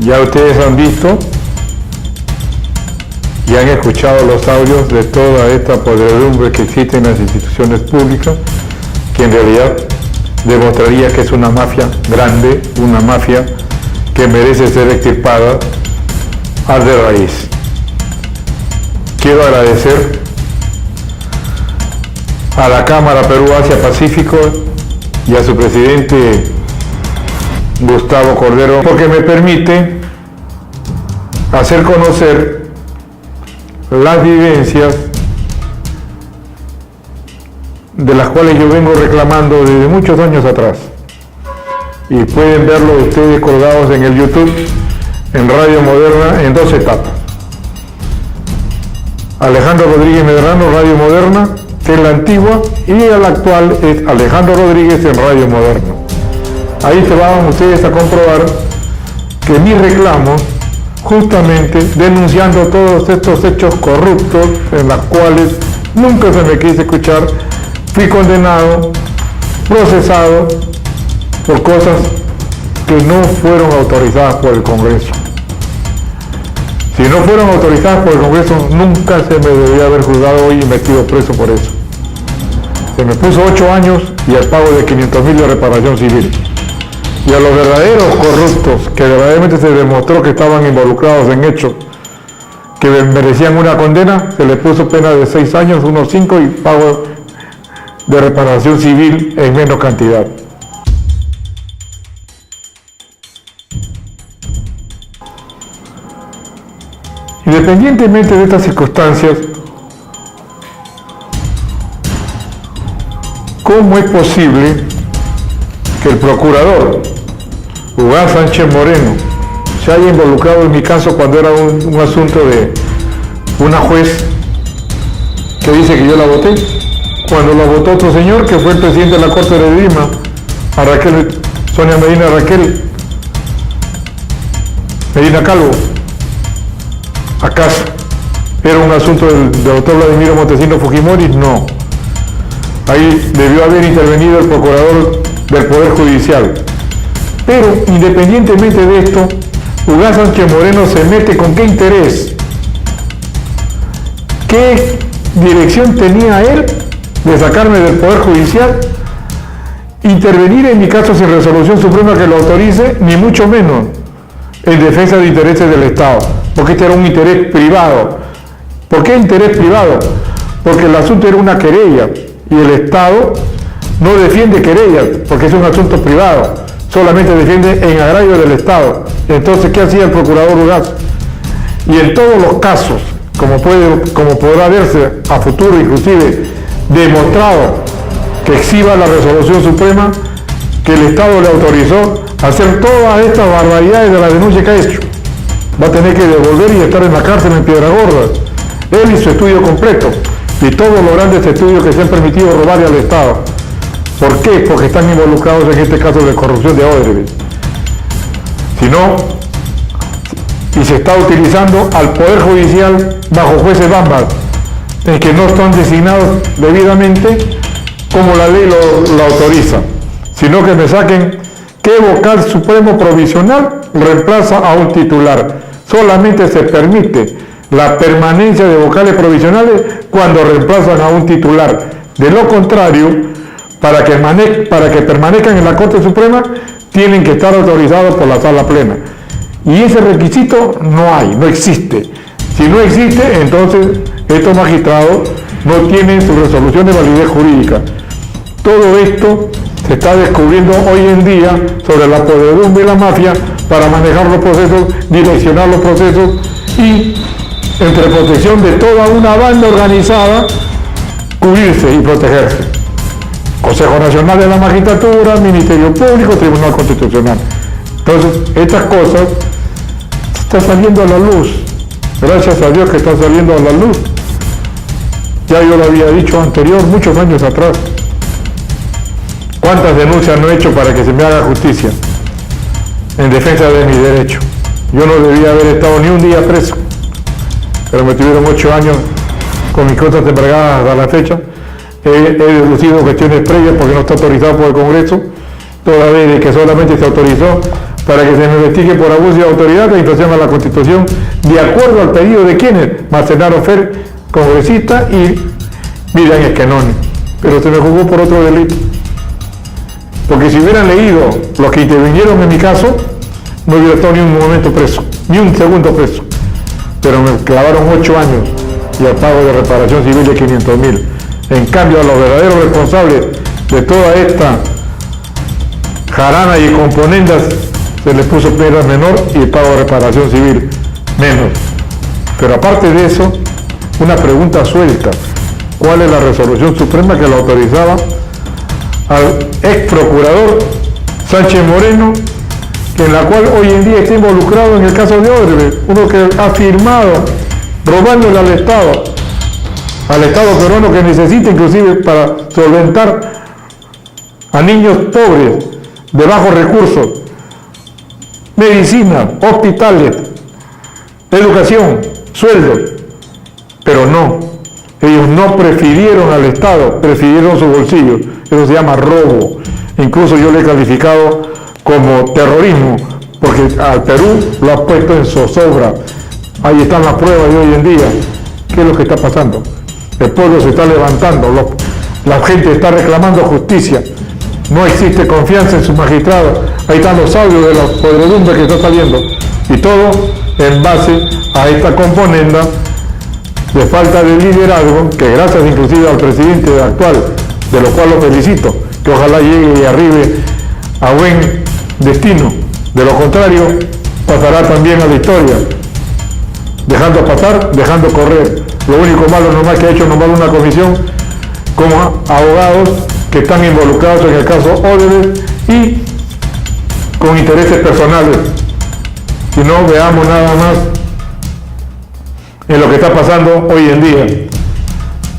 Ya ustedes han visto y han escuchado los audios de toda esta podredumbre que existe en las instituciones públicas, que en realidad demostraría que es una mafia grande, una mafia que merece ser extirpada de raíz. Quiero agradecer a la Cámara Perú-Asia-Pacífico y a su presidente Gustavo Cordero, porque me permite hacer conocer las vivencias de las cuales yo vengo reclamando desde muchos años atrás. Y pueden verlo ustedes colgados en el YouTube, en Radio Moderna, en 2 etapas. Alejandro Rodríguez Medrano, Radio Moderna, que es la antigua, y la actual es Alejandro Rodríguez en Radio Moderna. Ahí se van ustedes a comprobar que mis reclamos, justamente denunciando todos estos hechos corruptos en los cuales nunca se me quise escuchar, fui condenado, procesado por cosas que no fueron autorizadas por el Congreso. Si no fueron autorizadas por el Congreso, nunca se me debía haber juzgado y metido preso por eso. Se me puso 8 años y el pago de 500.000 de reparación civil. Y a los verdaderos corruptos, que verdaderamente se demostró que estaban involucrados en hechos que merecían una condena, se les puso pena de 6 años, unos 5 y pago de reparación civil en menos cantidad. Independientemente de estas circunstancias, ¿cómo es posible que el procurador Ugaz Sánchez Moreno se haya involucrado en mi caso cuando era un asunto de una juez que dice que yo la voté, cuando la votó otro señor que fue el presidente de la Corte de Lima, a Sonia Medina Calvo? ¿Acaso era un asunto del doctor Vladimiro Montesinos Fujimori? No. Ahí debió haber intervenido el procurador del Poder Judicial. Pero independientemente de esto, Ugaz Sánchez Moreno se mete con qué interés, qué dirección tenía él de sacarme del Poder Judicial, intervenir en mi caso sin resolución suprema que lo autorice, ni mucho menos en defensa de intereses del Estado, porque este era un interés privado. ¿Por qué interés privado? Porque el asunto era una querella y el Estado no defiende querellas porque es un asunto privado, solamente defiende en agravio del Estado. Entonces, ¿qué hacía el procurador Ugaz? Y en todos los casos, como podrá verse a futuro, inclusive demostrado que exhiba la resolución suprema, que el Estado le autorizó a hacer todas estas barbaridades de la denuncia que ha hecho, va a tener que devolver y estar en la cárcel en Piedra Gorda, él y su estudio completo, y todos los grandes estudios que se han permitido robarle al Estado. ¿Por qué? Porque están involucrados en este caso de corrupción de Odebrecht. Si no, y se está utilizando al Poder Judicial bajo jueces bambas, en que no están designados debidamente como la ley lo autoriza, sino que me saquen qué vocal supremo provisional reemplaza a un titular. Solamente se permite la permanencia de vocales provisionales cuando reemplazan a un titular. De lo contrario, para que permanezcan en la Corte Suprema, tienen que estar autorizados por la Sala Plena. Y ese requisito no existe. Si no existe, entonces estos magistrados no tienen su resolución de validez jurídica. Todo esto se está descubriendo hoy en día sobre la podredumbre y la mafia para manejar los procesos, direccionar los procesos y, entre protección de toda una banda organizada, cubrirse y protegerse. Consejo Nacional de la Magistratura, Ministerio Público, Tribunal Constitucional. Entonces, estas cosas están saliendo a la luz. Gracias a Dios que están saliendo a la luz. Ya yo lo había dicho anterior, muchos años atrás. ¿Cuántas denuncias no he hecho para que se me haga justicia en defensa de mi derecho? Yo no debía haber estado ni un día preso, pero me tuvieron 8 años con mis cosas embargadas a la fecha. He deducido cuestiones previas porque no está autorizado por el Congreso, toda vez que solamente se autorizó para que se me investigue por abuso de autoridad e infracción a la Constitución, de acuerdo al pedido de quienes, Marcenaro Fer, congresista, y Miriam Esquenone. Pero se me juzgó por otro delito. Porque si hubieran leído los que intervinieron en mi caso, no hubiera estado ni un momento preso, ni un segundo preso. Pero me clavaron 8 años y al pago de reparación civil de 500.000. En cambio, a los verdaderos responsables de toda esta jarana y componendas se les puso pena menor y el pago de reparación civil menos. Pero aparte de eso, una pregunta suelta: ¿cuál es la resolución suprema que lo autorizaba al ex procurador Sánchez Moreno, en la cual hoy en día está involucrado en el caso de Odebrecht, uno que ha firmado robándole al Estado peruano, que necesita inclusive para solventar a niños pobres de bajos recursos, medicina, hospitales, educación, sueldos? Pero no, ellos no prefirieron al Estado, prefirieron su bolsillo. Eso se llama robo. Incluso yo le he calificado como terrorismo, porque al Perú lo ha puesto en zozobra. Ahí están las pruebas de hoy en día. ¿Qué es lo que está pasando? El pueblo se está levantando, la gente está reclamando justicia. No existe confianza en sus magistrados. Ahí están los audios de la podredumbre que está saliendo. Y todo en base a esta componenda de falta de liderazgo, que gracias inclusive al presidente actual, de lo cual lo felicito, que ojalá llegue y arribe a buen destino. De lo contrario, pasará también a la historia, dejando pasar, dejando correr. Lo único malo nomás que ha hecho nomás una comisión con abogados que están involucrados en el caso Odebrecht y con intereses personales. Si no, veamos nada más en lo que está pasando hoy en día.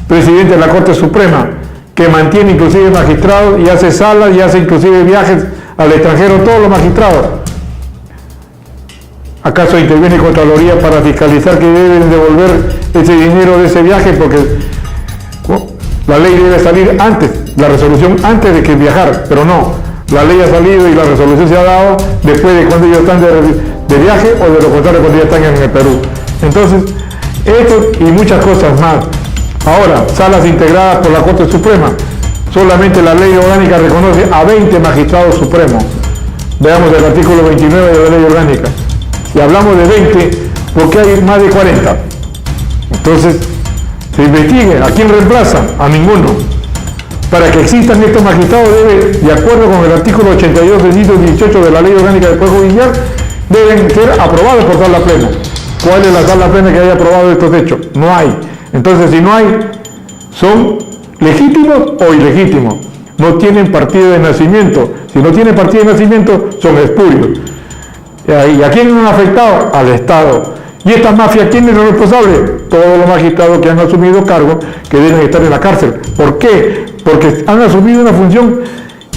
Presidente de la Corte Suprema, que mantiene inclusive magistrados y hace salas y hace inclusive viajes al extranjero, todos los magistrados. ¿Acaso interviene Contraloría para fiscalizar que deben devolver ese dinero de ese viaje? Porque la ley debe salir antes, la resolución antes de que viajar, pero no, la ley ha salido y la resolución se ha dado después de cuando ellos están de viaje, o de lo contrario cuando ya están en el Perú. Entonces, esto y muchas cosas más. Ahora, salas integradas por la Corte Suprema. Solamente la ley orgánica reconoce a 20 magistrados supremos. Veamos el artículo 29 de la ley orgánica. Si hablamos de 20, ¿por qué hay más de 40? Entonces, se investigue. ¿A quién reemplaza? A ninguno. Para que existan estos magistrados debe, de acuerdo con el artículo 82 del inciso 18 de la ley orgánica del Poder Judicial, deben ser aprobados por sala plena. ¿Cuál es la sala plena que haya aprobado estos hechos? No hay. Entonces, si no hay, ¿son legítimos o ilegítimos? No tienen partida de nacimiento. Si no tienen partida de nacimiento, son espurios. ¿Y a quién han afectado? Al Estado. ¿Y esta mafia quién es el responsable? Todos los magistrados que han asumido cargos que deben estar en la cárcel. ¿Por qué? Porque han asumido una función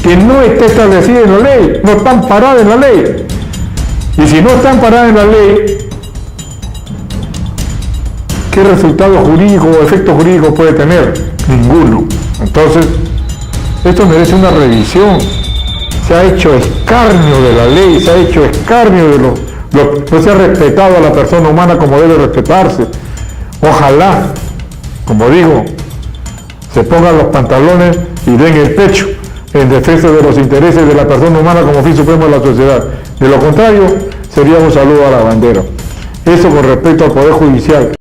que no está establecida en la ley, no están paradas en la ley. Y si no están paradas en la ley, ¿qué resultado jurídico o efecto jurídico puede tener? Ninguno. Entonces, esto merece una revisión. Se ha hecho escarnio de la ley, se ha hecho escarnio de no se ha respetado a la persona humana como debe respetarse. Ojalá, como digo, se pongan los pantalones y den el pecho en defensa de los intereses de la persona humana como fin supremo de la sociedad. De lo contrario, sería un saludo a la bandera. Eso con respecto al Poder Judicial.